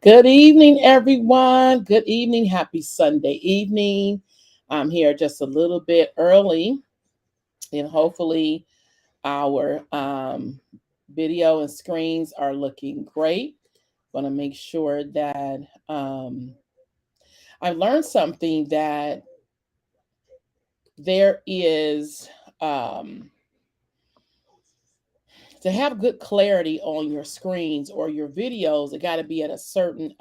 Good evening, everyone. Good evening. Happy Sunday evening. I'm here just a little bit early, and hopefully, our video and screens are looking great. Want to make sure that I learned something that there is to have good clarity on your screens or your videos. It got to be at a certain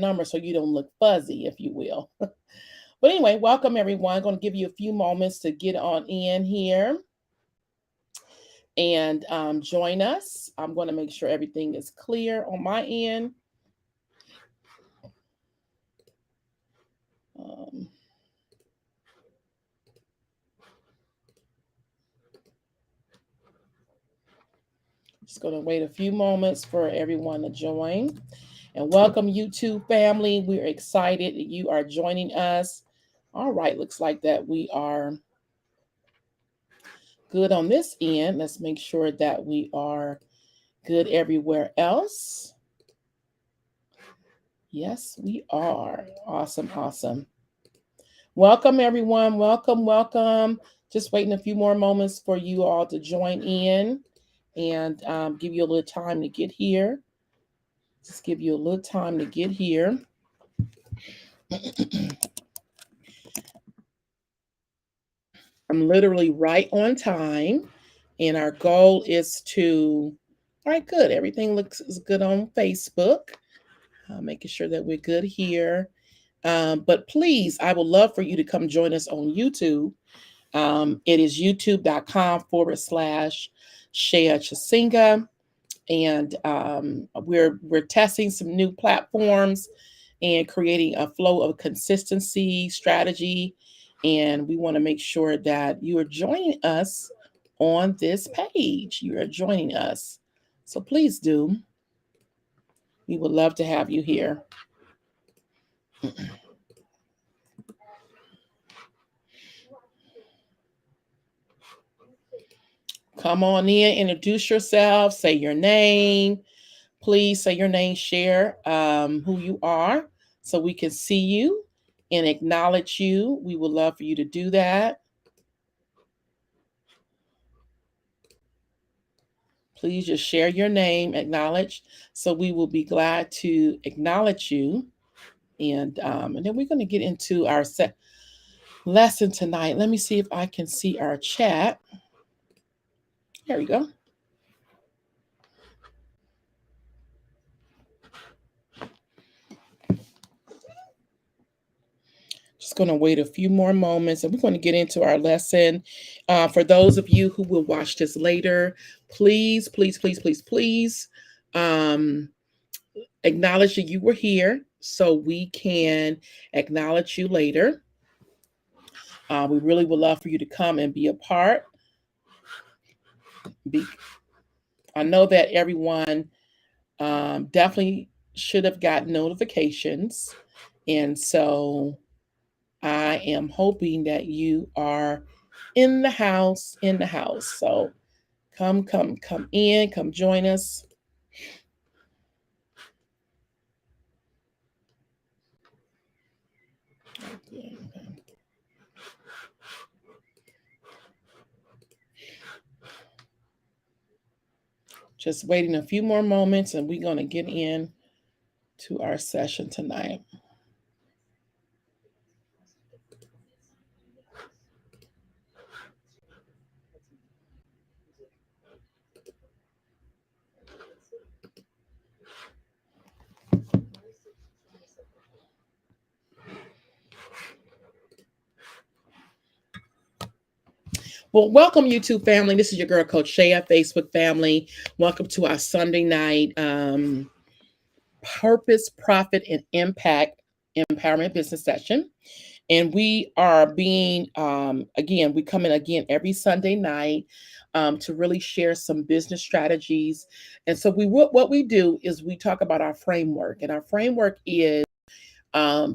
number so you don't look fuzzy, if you will. But anyway, welcome everyone. I'm going to give you a few moments to get on in here and join us. I'm going to make sure everything is clear on my end. Um, just going to wait a few moments for everyone to join. And welcome, YouTube family. We're excited that you are joining us. All right, looks like that we are good on this end. Let's make sure that we are good everywhere else. Yes, we are. Awesome, awesome. Welcome, everyone. Welcome. Just waiting a few more moments for you all to join in and give you a little time to get here. Just give you a little time to get here. I'm literally right on time. And our goal is to, all right, good. Everything looks good on Facebook. Making sure that we're good here. But please, I would love for you to come join us on YouTube. It is youtube.com/Shea Chasinga. And we're testing some new platforms and creating a flow of consistency strategy. And we want to make sure that you are joining us on this page. You are joining us. So please do. We would love to have you here. Come on in, introduce yourself, say your name. Please say your name, share who you are so we can see you and acknowledge you. We would love for you to do that. Please just share your name, acknowledge, so we will be glad to acknowledge you. And then we're going to get into our lesson tonight. Let me see if I can see our chat. There we go. Just going to wait a few more moments and we're going to get into our lesson. For those of you who will watch this later, please acknowledge that you were here so we can acknowledge you later. We really would love for you to come and be a part. I know that everyone definitely should have gotten notifications. And so I am hoping that you are in the house. So come in, come join us. Just waiting a few more moments and we're going to get in to our session tonight. Well, welcome YouTube family. This is your girl Coach Shea, Facebook family. Welcome to our Sunday night Purpose, Profit, and Impact Empowerment Business Session. And we are being, we come in again every Sunday night to really share some business strategies. And so what we do is we talk about our framework, and our framework is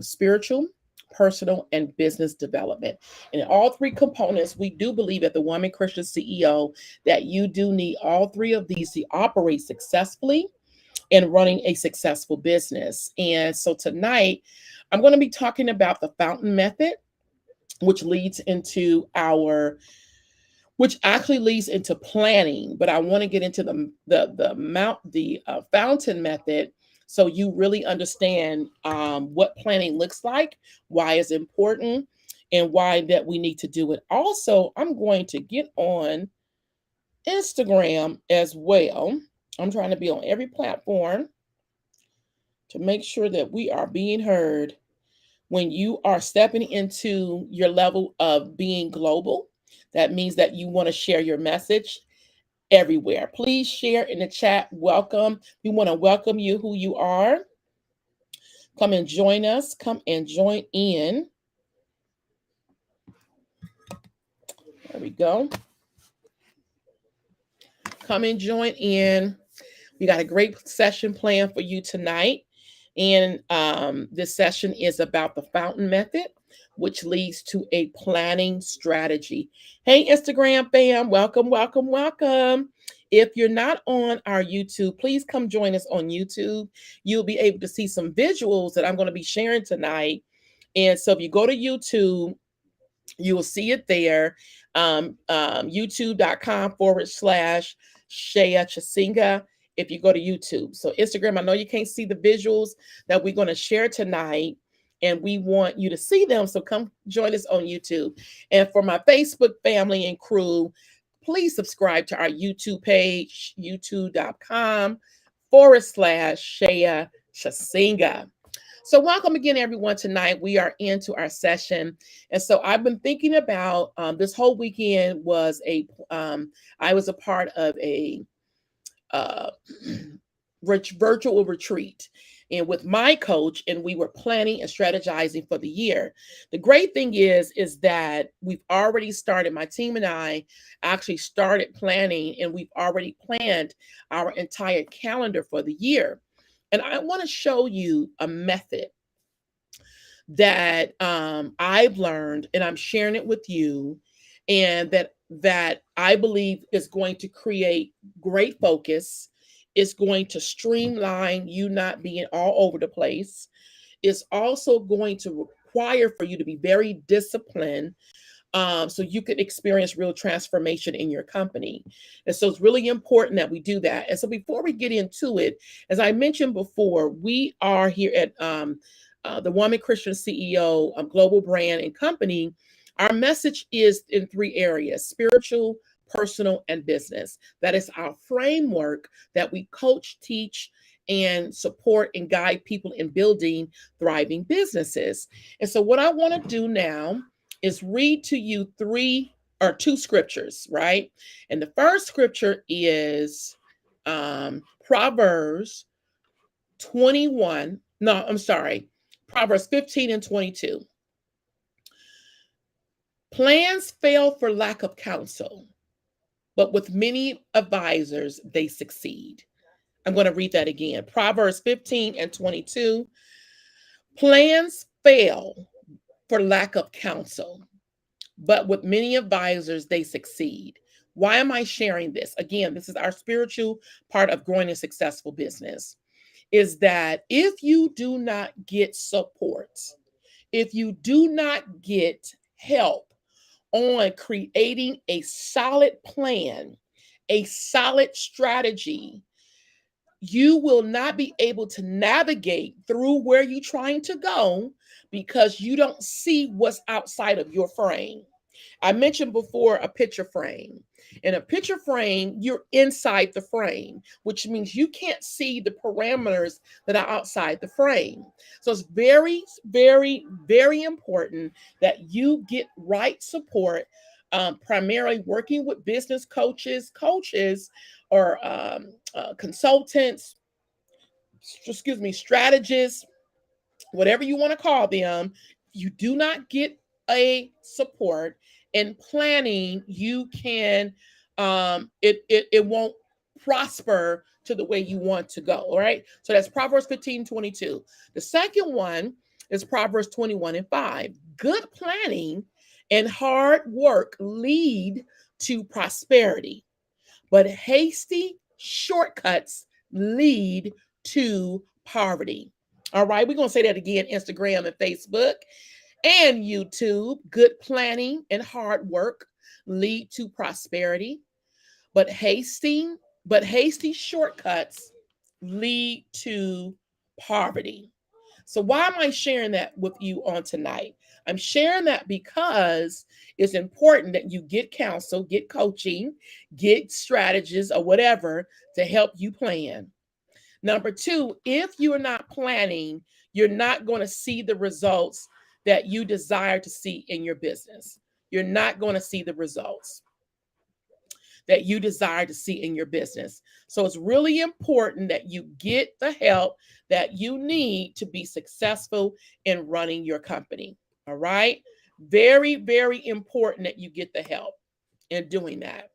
spiritual, personal, and business development. And in all three components, we do believe at the Woman Christian CEO that you do need all three of these to operate successfully and running a successful business. And so tonight, I'm going to be talking about the fountain method, which leads into which actually leads into planning, but I want to get into the fountain method so you really understand what planning looks like, why it's important, and why that we need to do it. Also, I'm going to get on Instagram as well. I'm trying to be on every platform to make sure that we are being heard. When you are stepping into your level of being global, that means that you want to share your message everywhere. Please share in the chat. Welcome. We want to welcome you, who you are. Come and join us. Come and join in. There we go. Come and join in. We got a great session planned for you tonight. And this session is about the fountain method, which leads to a planning strategy. Hey, Instagram fam, welcome, welcome, welcome. If you're not on our YouTube, please come join us on YouTube. You'll be able to see some visuals that I'm going to be sharing tonight. And so if you go to YouTube, you will see it there, youtube.com/Shea Chasinga if you go to YouTube. So Instagram, I know you can't see the visuals that we're going to share tonight, and we want you to see them. So come join us on YouTube. And for my Facebook family and crew, please subscribe to our YouTube page, youtube.com/Shea Chasinga. So welcome again, everyone. Tonight we are into our session. And so I've been thinking about this whole weekend was I was a part of a virtual retreat and with my coach, and we were planning and strategizing for the year. The great thing is that we've already started, my team and I actually started planning, and we've already planned our entire calendar for the year. And I want to show you a method that I've learned, and I'm sharing it with you, and that I believe is going to create great focus. It's going to streamline you not being all over the place. It's also going to require for you to be very disciplined, so you can experience real transformation in your company. And so it's really important that we do that. And so before we get into it, as I mentioned before, we are here at the Woman Christian CEO Global Brand and Company. Our message is in three areas: spiritual, personal, and business. That is our framework that we coach, teach, and support and guide people in building thriving businesses. And so what I want to do now is read to you two scriptures, right? And the first scripture is Proverbs 21. No, I'm sorry. Proverbs 15 and 22. Plans fail for lack of counsel, but with many advisors, they succeed. I'm going to read that again. Proverbs 15 and 22. Plans fail for lack of counsel, but with many advisors, they succeed. Why am I sharing this? Again, this is our spiritual part of growing a successful business, is that if you do not get support, if you do not get help on creating a solid plan, a solid strategy, you will not be able to navigate through where you're trying to go because you don't see what's outside of your frame. I mentioned before a picture frame. In a picture frame, you're inside the frame, which means you can't see the parameters that are outside the frame. So it's very, very, very important that you get right support, primarily working with business coaches, or consultants, strategists, whatever you want to call them. You do not get a support in planning, you can it won't prosper to the way you want to go. All right, so that's Proverbs 15:22. The second one is Proverbs 21 and 5. Good planning and hard work lead to prosperity, but hasty shortcuts lead to poverty. All right, we're going to say that again: Instagram and Facebook and YouTube. Good planning and hard work lead to prosperity, but hasty shortcuts lead to poverty. So why am I sharing that with you on tonight? I'm sharing that because it's important that you get counsel, get coaching, get strategies or whatever to help you plan. Number two, if you're not planning, you're not going to see the results that you desire to see in your business. You're not going to see the results that you desire to see in your business. So it's really important that you get the help that you need to be successful in running your company. All right. Very, very important that you get the help in doing that.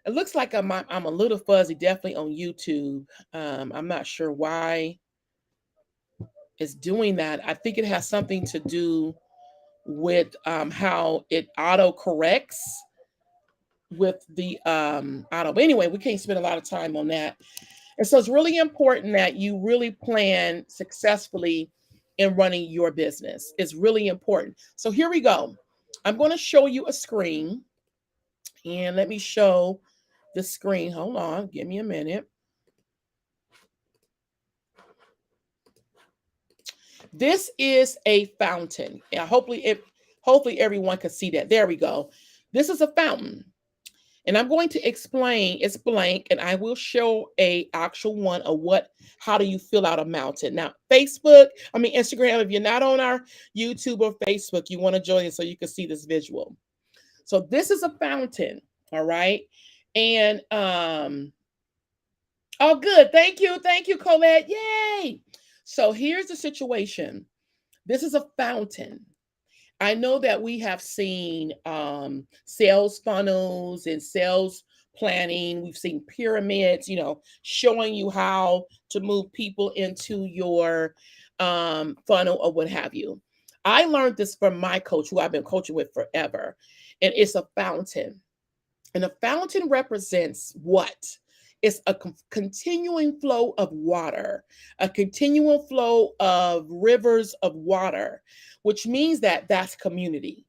It looks like I'm a little fuzzy, definitely on YouTube. I'm not sure why it's doing that. I think it has something to do with how it auto corrects with the auto. But anyway, we can't spend a lot of time on that. And so it's really important that you really plan successfully in running your business. It's really important. So here we go. I'm going to show you a screen, and let me show the screen. Hold on, give me a minute. This is a fountain. Yeah, hopefully everyone can see that. There we go. This is a fountain. And I'm going to explain, it's blank, and I will show a actual one of how do you fill out a mountain. Now, Instagram, if you're not on our YouTube or Facebook, you want to join us so you can see this visual. So this is a fountain, all right? And, oh, good. Thank you, Colette. Yay. So here's the situation. This is a fountain. I know that we have seen sales funnels and sales planning. We've seen pyramids, showing you how to move people into your funnel or what have you. I learned this from my coach, who I've been coaching with forever, and it's a fountain. And a fountain represents what? It's a continuing flow of water, a continual flow of rivers of water, which means that that's community.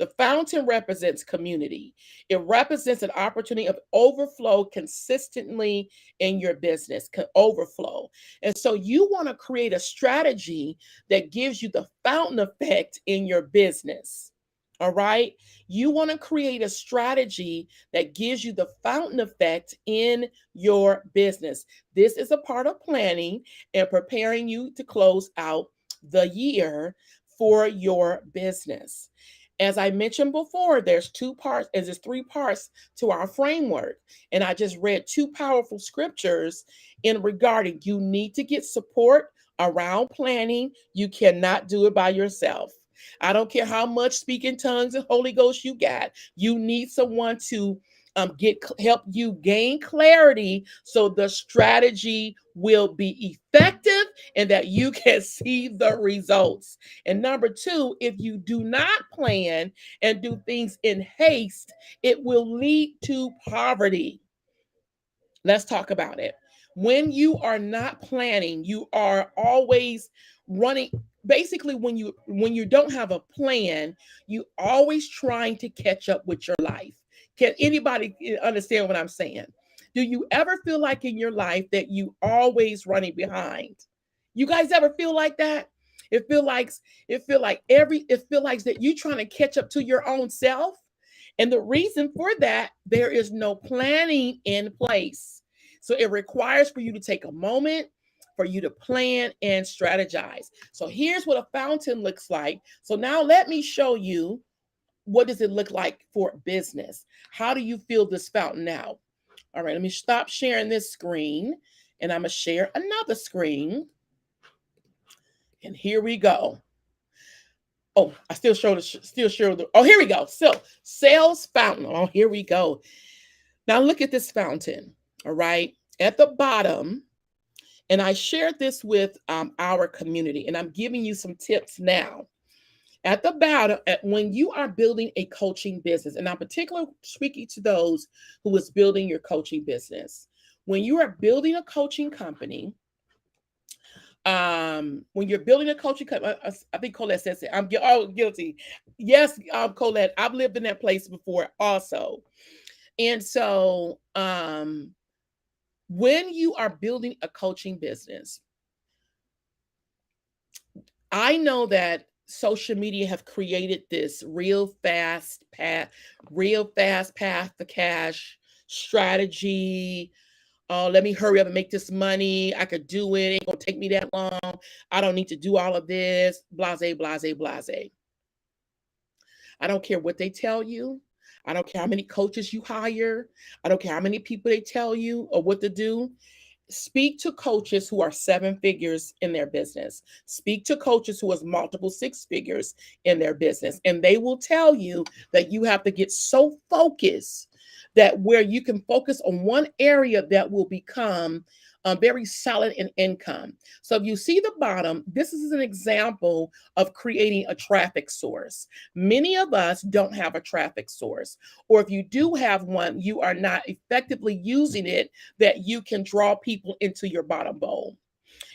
The fountain represents community. It represents an opportunity of overflow consistently in your business, overflow. And so you want to create a strategy that gives you the fountain effect in your business. All right. You want to create a strategy that gives you the fountain effect in your business. This is a part of planning and preparing you to close out the year for your business. As I mentioned before, there's three parts to our framework. And I just read two powerful scriptures in regarding you need to get support around planning. You cannot do it by yourself. I don't care how much speaking tongues and Holy Ghost you got. You need someone to help you gain clarity so the strategy will be effective and that you can see the results. And number two, if you do not plan and do things in haste, it will lead to poverty. Let's talk about it. When you are not planning, you are always running. Basically, when you don't have a plan, you always trying to catch up with your life. Can anybody understand what I'm saying? Do you ever feel like in your life that you always running behind? You guys ever feel like that? It feel like that you trying to catch up to your own self. And the reason for that, there is no planning in place. So it requires for you to take a moment for you to plan and strategize. So here's what a fountain looks like. So now let me show you, what does it look like for business? How do you feel this fountain now? All right, let me stop sharing this screen and I'm going to share another screen. And here we go. Oh, I still show the, oh, here we go. So sales fountain. Oh, here we go. Now look at this fountain. All right. At the bottom, and I shared this with our community, and I'm giving you some tips now. At the bottom, when you are building a coaching business, and I'm particularly speaking to those who is building your coaching business, when you are building a coaching company, When you're building a coaching company, I think Colette says it. Guilty. Yes, Colette, I've lived in that place before also. And so when you are building a coaching business, I know that social media have created this real fast path to cash strategy. Oh, let me hurry up and make this money. I could do it. It ain't gonna take me that long. I don't need to do all of this. Blase, blase, blase. I don't care what they tell you. I don't care how many coaches you hire. I don't care how many people they tell you or what to do. Speak to coaches who are seven figures in their business. Speak to coaches who has multiple six figures in their business, and they will tell you that you have to get so focused that where you can focus on one area that will become very solid in income. So if you see the bottom, this is an example of creating a traffic source. Many of us don't have a traffic source, or if you do have one, you are not effectively using it that you can draw people into your bottom bowl.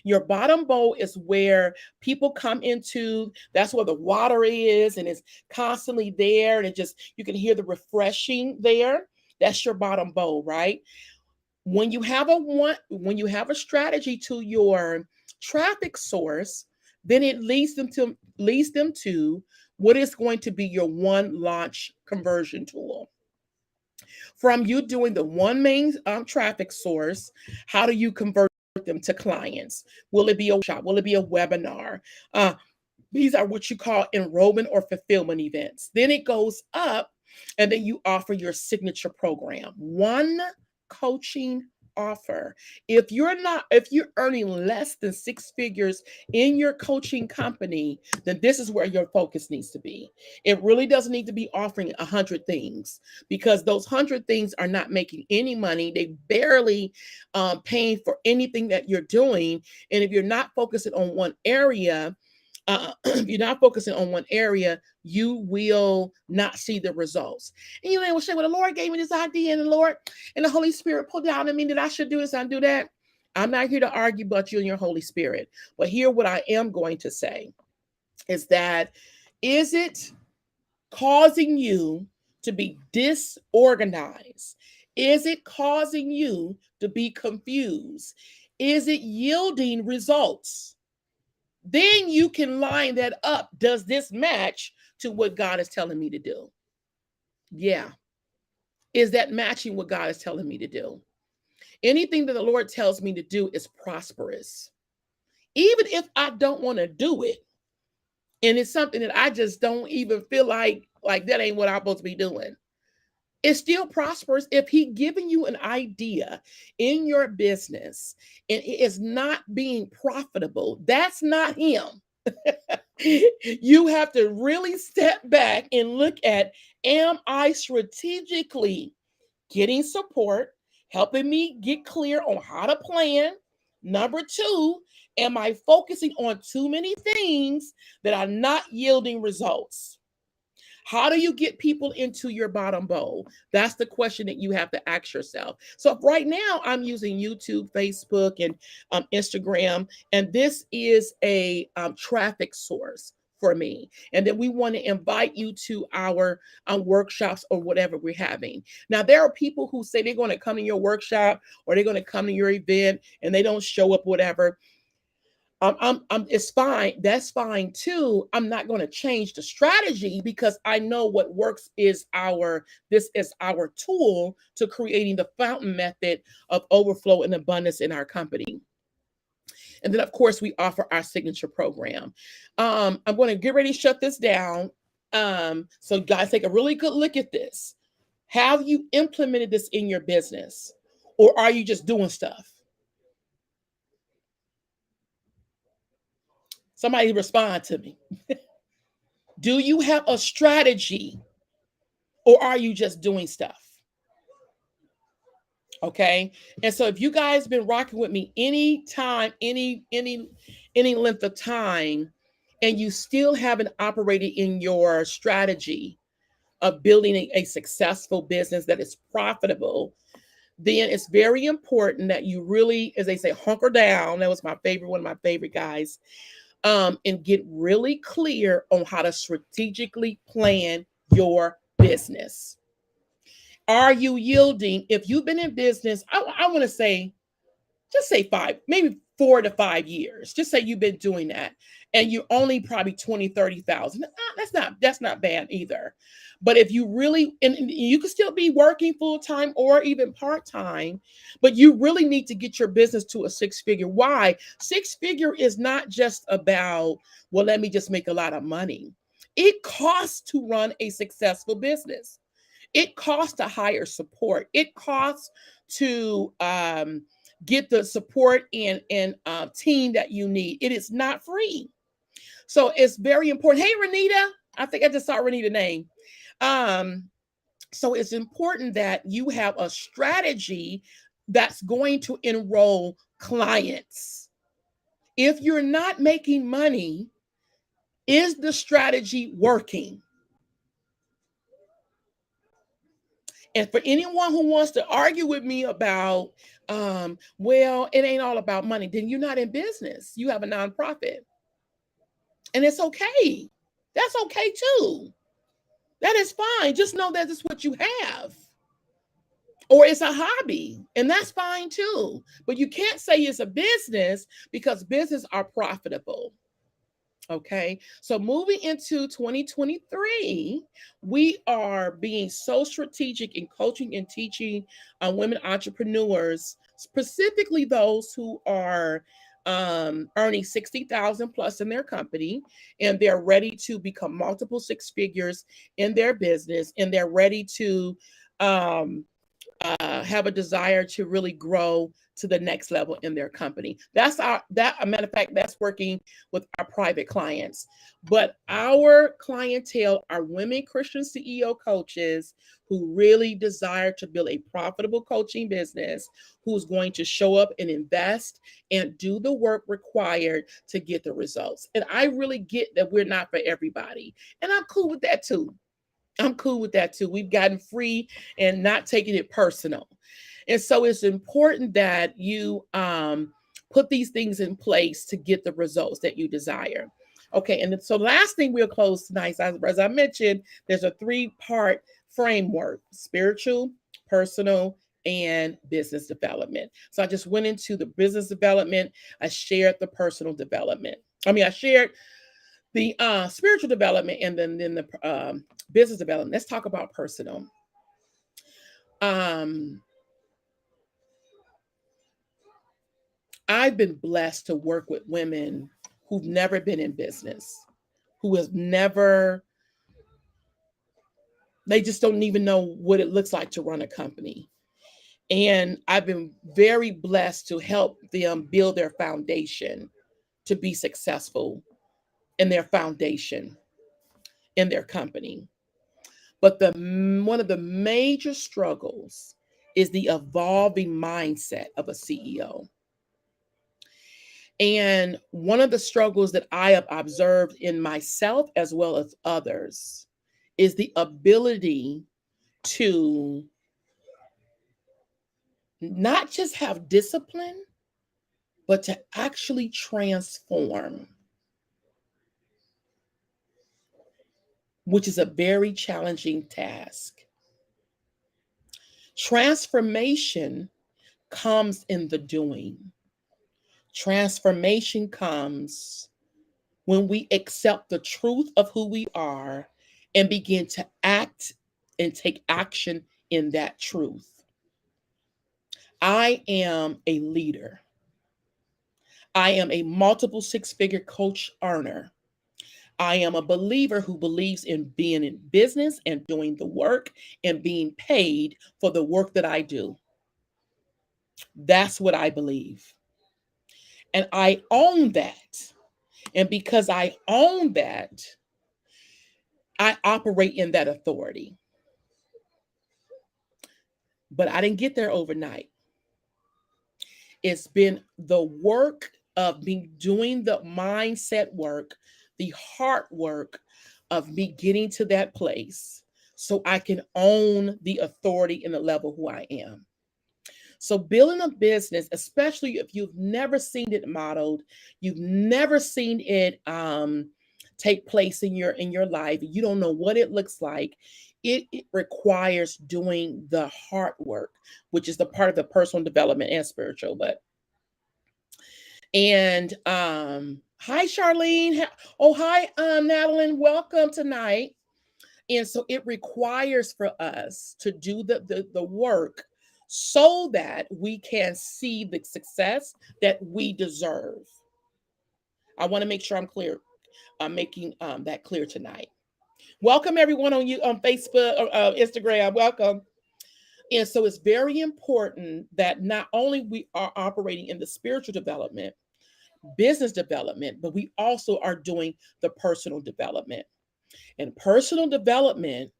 Your bottom bowl is where people come into, that's where the water is, and it's constantly there, and it just, you can hear the refreshing there. That's your bottom bowl, right? When you have a strategy to your traffic source, then it leads them to what is going to be your one launch conversion tool. From you doing the one main traffic source, how do you convert them to clients? Will it be a workshop? Will it be a webinar? Uh, these are what you call enrollment or fulfillment events. Then it goes up, and then you offer your signature program. One coaching offer. If you're earning less than six figures in your coaching company, then this is where your focus needs to be. It really doesn't need to be offering 100 things, because those 100 things are not making any money. They barely paying for anything that you're doing. And if you're not focusing on one area, if you're not focusing on one area, you will not see the results. And you may say, well, the Lord gave me this idea, and the Lord and the Holy Spirit pulled down on me that I should do this and do that. I'm not here to argue about you and your Holy Spirit. But here, what I am going to say is that, is it causing you to be disorganized? Is it causing you to be confused? Is it yielding results? Then you can line that up. Does this match to what God is telling me to do? Yeah. Is that matching what God is telling me to do? Anything that the Lord tells me to do is prosperous. Even if I don't want to do it, and it's something that I just don't even feel like that ain't what I'm supposed to be doing, it still prospers. If he giving you an idea in your business and it is not being profitable, that's not him. You have to really step back and look at, am I strategically getting support, helping me get clear on how to plan? Number two, am I focusing on too many things that are not yielding results? How do you get people into your bottom bowl? That's the question that you have to ask yourself. So right now, I'm using YouTube, Facebook, and Instagram, and this is a traffic source for me. And then we want to invite you to our workshops or whatever we're having. Now, there are people who say they're going to come to your workshop or they're going to come to your event and they don't show up, whatever. It's fine. That's fine too. I'm not going to change the strategy, because I know what works this is our tool to creating the fountain method of overflow and abundance in our company. And then, of course, we offer our signature program. I'm going to get ready to shut this down. So guys, take a really good look at this. Have you implemented this in your business, or are you just doing stuff? Somebody respond to me. Do you have a strategy, or are you just doing stuff? Okay. And so if you guys been rocking with me any time, any length of time, and you still haven't operated in your strategy of building a successful business that is profitable, then it's very important that you really, as they say, hunker down. That was my favorite, one of my favorite guys. And get really clear on how to strategically plan your business. Are you yielding? If you've been in business, I want to say, just say 5, maybe 4 to 5 years. Just say you've been doing that and you're only probably 20, 30,000. That's not bad either. But if you really, and you can still be working full time or even part time, but you really need to get your business to a 6 figure. Why? 6 figure is not just about, well, let me just make a lot of money. It costs to run a successful business. It costs to hire support. It costs to get the support and team that you need. It is not free. So it's very important. Hey, Renita. I think I just saw Renita's name. Um, so it's important that you have a strategy that's going to enroll clients. If you're not making money, is the strategy working? And for anyone who wants to argue with me about, well, it ain't all about money, then you're not in business. You have a nonprofit. And it's okay. That's okay too. That is fine. Just know that it's what you have. Or it's a hobby, and that's fine too. But you can't say it's a business because business are profitable. Okay, so moving into 2023, we are being so strategic in coaching and teaching women entrepreneurs, specifically those who are earning 60,000 plus in their company, and they're ready to become multiple 6 figures in their business, and they're ready to um, have a desire to really grow to the next level in their company. That's a matter of fact, that's working with our private clients. But our clientele are women Christian CEO coaches who really desire to build a profitable coaching business, who's going to show up and invest and do the work required to get the results. And I really get that we're not for everybody. And I'm cool with that too. I'm cool with that too. We've gotten free and not taking it personal. And so it's important that you put these things in place to get the results that you desire. Okay, and so last thing we'll close tonight, as I mentioned, there's a 3-part framework: spiritual, personal, and business development. So I just went into the business development. I shared the personal development. I shared the spiritual development and then the business development. Let's talk about personal. Um, I've been blessed to work with women who've never been in business, who has never, they just don't even know what it looks like to run a company. And I've been very blessed to help them build their foundation to be successful in their foundation in their company. But one of the major struggles is the evolving mindset of a CEO. And one of the struggles that I have observed in myself as well as others is the ability to not just have discipline, but to actually transform, which is a very challenging task. Transformation comes in the doing. Transformation comes when we accept the truth of who we are and begin to act and take action in that truth. I am a leader. I am a multiple 6-figure coach earner. I am a believer who believes in being in business and doing the work and being paid for the work that I do. That's what I believe. And I own that. And because I own that, I operate in that authority. But I didn't get there overnight. It's been the work of me doing the mindset work, the heart work of me getting to that place so I can own the authority and the level who I am. So building a business, especially if you've never seen it modeled, you've never seen it take place in your life, you don't know what it looks like. It requires doing the hard work, which is the part of the personal development and spiritual. But and hi Charlene. Oh hi Madeline, welcome tonight. And so it requires for us to do the work so that we can see the success that we deserve. I want to make sure I'm clear. I'm making that clear tonight. Welcome everyone on you on Facebook or Instagram. Welcome. And so it's very important that not only we are operating in the spiritual development, business development, but we also are doing the personal development. And personal development,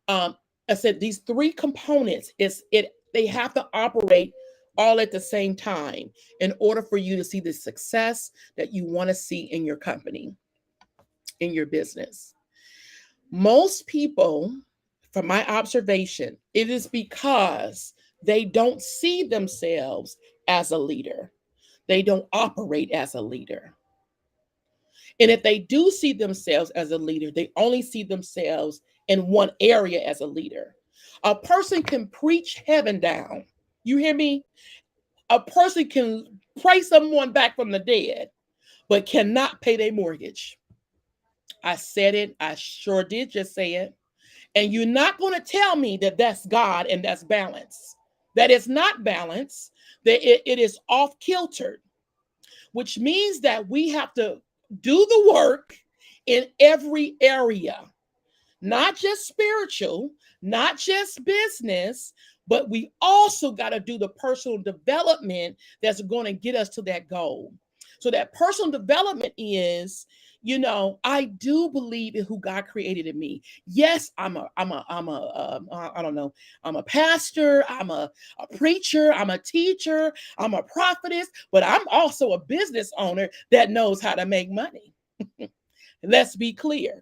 I said these three components is it they have to operate all at the same time in order for you to see the success that you want to see in your company, in your business. Most people, from my observation, it is because they don't see themselves as a leader. They don't operate as a leader. And if they do see themselves as a leader, they only see themselves in one area as a leader. A person can preach heaven down. You hear me? A person can pray someone back from the dead, but cannot pay their mortgage. I said it. I sure did just say it. And you're not going to tell me that that's God and that's balance. That is not balance, that it is off kiltered, which means that we have to do the work in every area, not just spiritual, not just business, but we also got to do the personal development that's going to get us to that goal. So that personal development is, I do believe in who God created in me. Yes, I don't know, I'm a pastor, I'm a preacher, I'm a teacher, I'm a prophetess, but I'm also a business owner that knows how to make money. Let's be clear.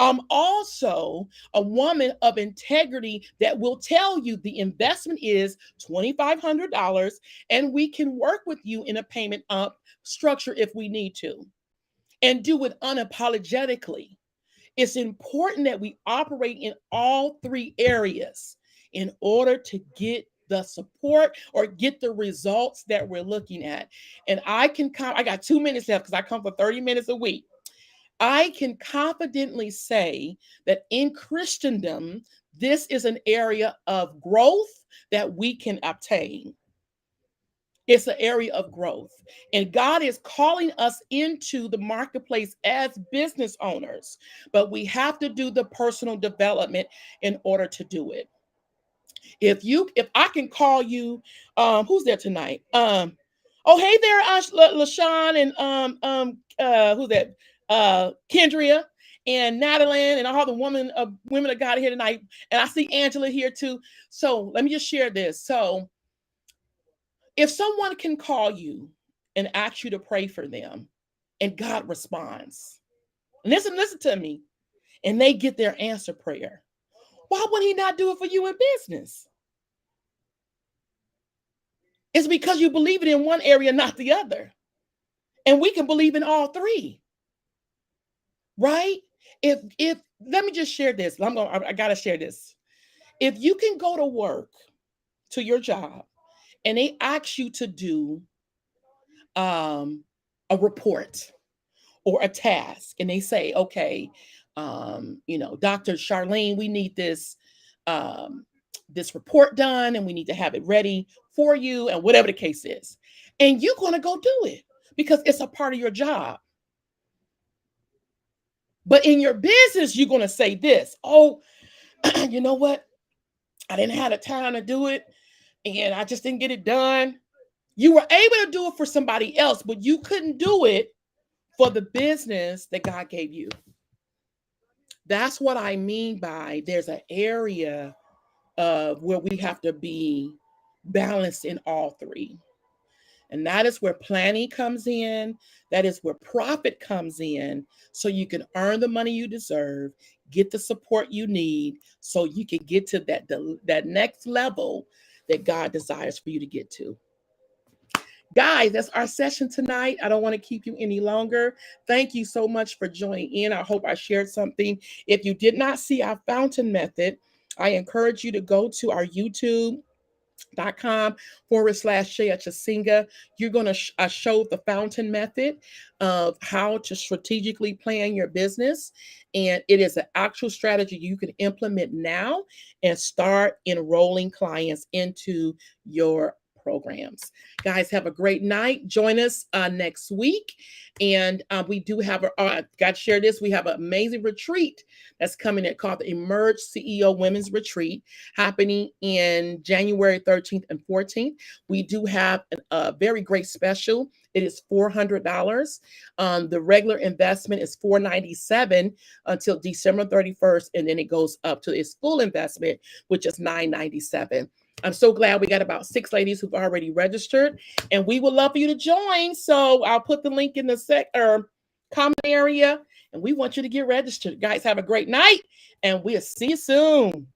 I'm also a woman of integrity that will tell you the investment is $2,500 and we can work with you in a payment structure if we need to and do it unapologetically. It's important that we operate in all three areas in order to get the support or get the results that we're looking at. And I got 2 minutes left because I come for 30 minutes a week. I can confidently say that in Christendom, this is an area of growth that we can obtain. It's an area of growth. And God is calling us into the marketplace as business owners, but we have to do the personal development in order to do it. If I can call you, who's there tonight? Oh, hey there, LaShawn and who's that? Kendria and Natalie and all the women of God here tonight. And I see Angela here too. So let me just share this. So if someone can call you and ask you to pray for them, and God responds, listen to me, and they get their answer prayer, why would He not do it for you in business? It's because you believe it in one area, not the other. And we can believe in all three. Right? If let me just share this. I gotta share this. If you can go to work, to your job, and they ask you to do a report or a task, and they say, okay, Dr. Charlene, we need this report done, and we need to have it ready for you, and whatever the case is, and you're going to go do it because it's a part of your job. But in your business, you're going to say this, oh, you know what? I didn't have the time to do it, and I just didn't get it done. You were able to do it for somebody else, but you couldn't do it for the business that God gave you. That's what I mean by there's an area of where we have to be balanced in all three. And that is where planning comes in. That is where profit comes in. So you can earn the money you deserve, get the support you need, so you can get to that next level that God desires for you to get to. Guys, that's our session tonight. I don't want to keep you any longer. Thank you so much for joining in. I hope I shared something. If you did not see our fountain method, I encourage you to go to our youtube.com/Shea Chasinga. You're going to show the fountain method of how to strategically plan your business. And it is an actual strategy you can implement now and start enrolling clients into your programs. Guys, have a great night. Join us next week. And we do have, got to share this, we have an amazing retreat that's coming in called the Emerge CEO Women's Retreat, happening in January 13th and 14th. We do have a very great special. It is $400. The regular investment is $497 until December 31st, and then it goes up to its full investment, which is $997. I'm so glad we got about 6 ladies who've already registered, and we would love for you to join. So I'll put the link in the comment area, and we want you to get registered. Guys, have a great night, and we'll see you soon.